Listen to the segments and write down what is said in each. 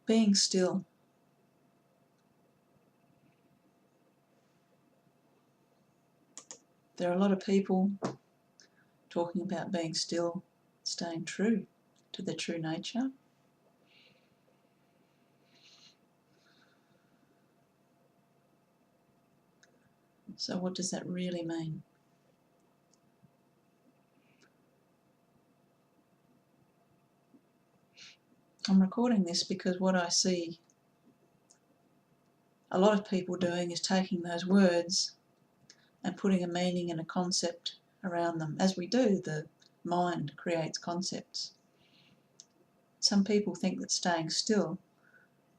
Being still. There are a lot of people talking about being still, staying true to their true nature. So what does that really mean? I'm recording this because what I see a lot of people doing is taking those words and putting a meaning and a concept around them. As we do, the mind creates concepts. Some people think that staying still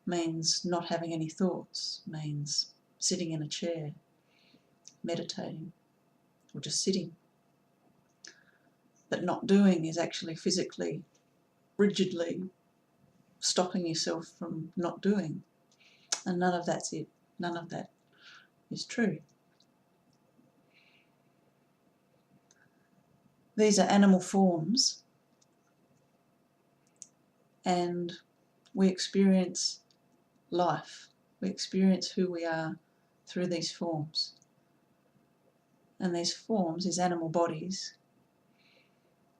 means not having any thoughts, means sitting in a chair, meditating, or just sitting. But not doing is actually physically, rigidly stopping yourself from not doing. And none of that's it. None of that is true. These are animal forms, and we experience life. We experience who we are through these forms. And these forms, these animal bodies,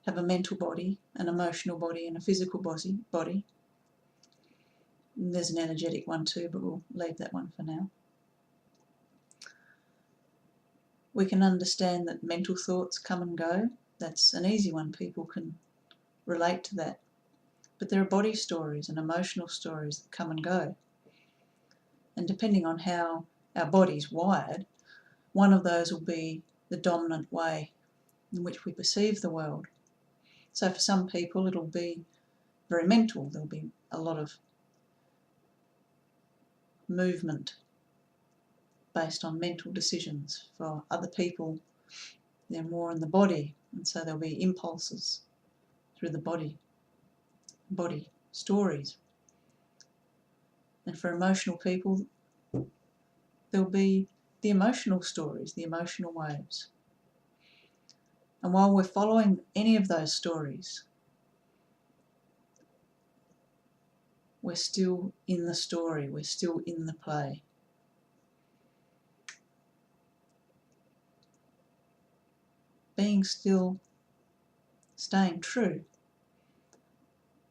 have a mental body, an emotional body, and a physical body. And there's an energetic one too, but we'll leave that one for now. We can understand that mental thoughts come and go. That's an easy one. People can relate to that. But there are body stories and emotional stories that come and go. And depending on how our body's wired, one of those will be the dominant way in which we perceive the world. So for some people it'll be very mental. There'll be a lot of movement based on mental decisions. For other people, they're more in the body, and so there'll be impulses through the body stories. And for emotional people, there'll be the emotional stories, the emotional waves. And while we're following any of those stories, we're still in the story, we're still in the play. Being still, staying true,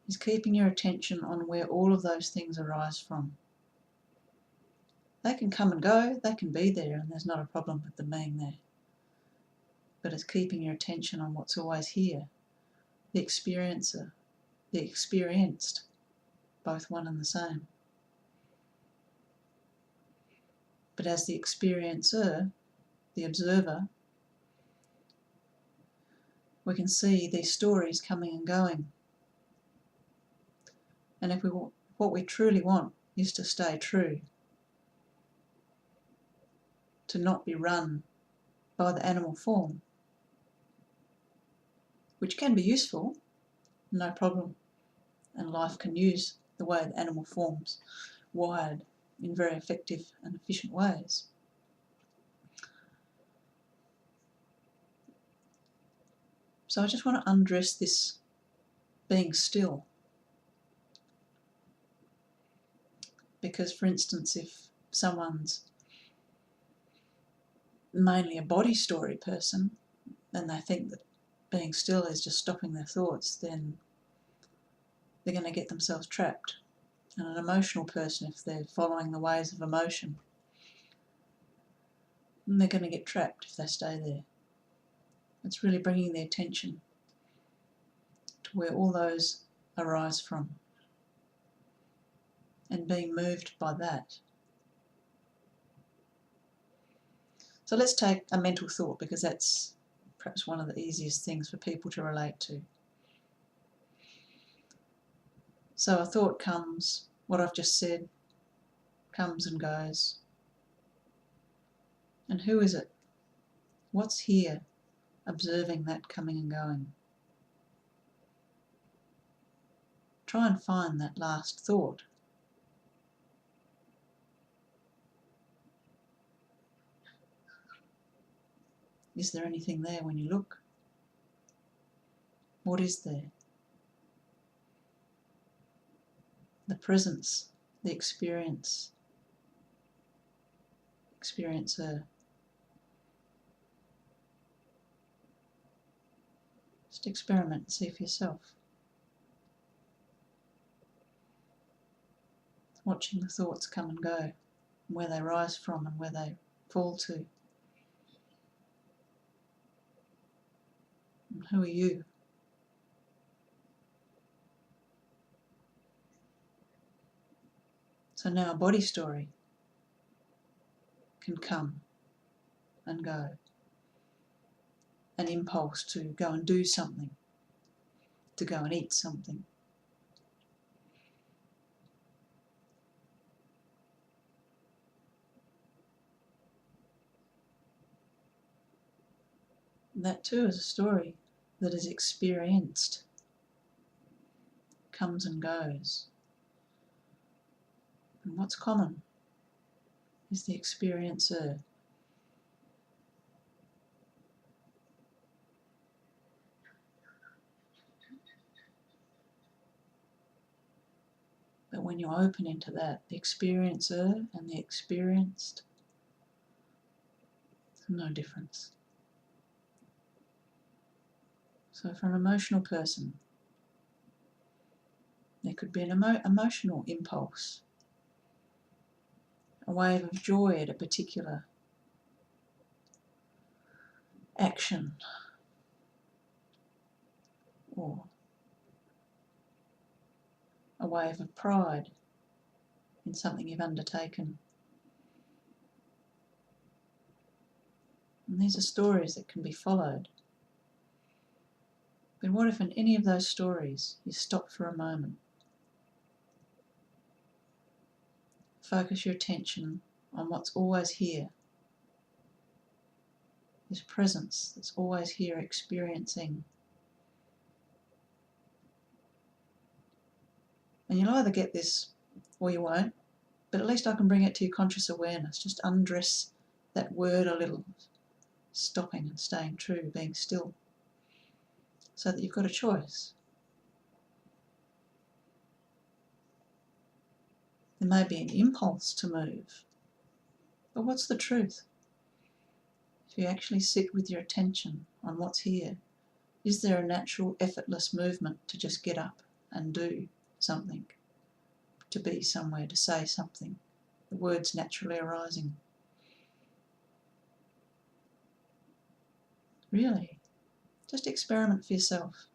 is keeping your attention on where all of those things arise from. They can come and go, they can be there, and there's not a problem with them being there. But it's keeping your attention on what's always here, the experiencer, the experienced, both one and the same. But as the experiencer, the observer, we can see these stories coming and going. And if what we truly want is to stay true, to not be run by the animal form, which can be useful, no problem, and life can use the way the animal form's wired in very effective and efficient ways. So I just want to undress this being still. Because, for instance, if someone's mainly a body story person and they think that being still is just stopping their thoughts, then they're going to get themselves trapped. And an emotional person, if they're following the ways of emotion, then they're going to get trapped if they stay there. It's really bringing the attention to where all those arise from and being moved by that. So let's take a mental thought, because that's perhaps one of the easiest things for people to relate to. So a thought comes, what I've just said comes and goes. And who is it? What's here observing that coming and going? Try and find that last thought. Is there anything there when you look? What is there? the presence, the experiencer. Just experiment and see for yourself. Watching the thoughts come and go, and where they rise from and where they fall to. And who are you? So now a body story can come and go. An impulse to go and do something, to go and eat something. And that too is a story that is experienced, comes and goes. And what's common is the experiencer. But when you open into that, the experiencer and the experienced, there's no difference. So for an emotional person, there could be an emotional impulse, a wave of joy at a particular action, or a wave of pride in something you've undertaken. And these are stories that can be followed. But what if in any of those stories you stop for a moment, focus your attention on what's always here, this presence that's always here experiencing. And you'll either get this or you won't, but at least I can bring it to your conscious awareness. Just undress that word a little, stopping and staying true, being still, so that you've got a choice. There may be an impulse to move, but what's the truth? If you actually sit with your attention on what's here, is there a natural, effortless movement to just get up and do something, to be somewhere, to say something, the words naturally arising? Really, just experiment for yourself.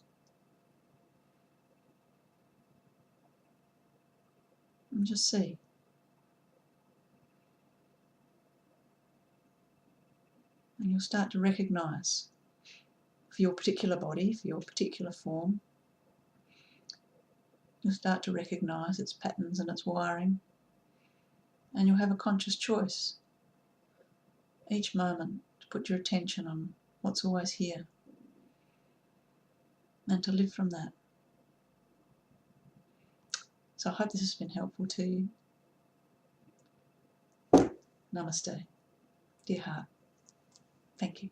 And just see. And you'll start to recognise, for your particular body, for your particular form, you'll start to recognise its patterns and its wiring, and you'll have a conscious choice each moment to put your attention on what's always here and to live from that. So I hope this has been helpful to you. Namaste. Dear heart. Thank you.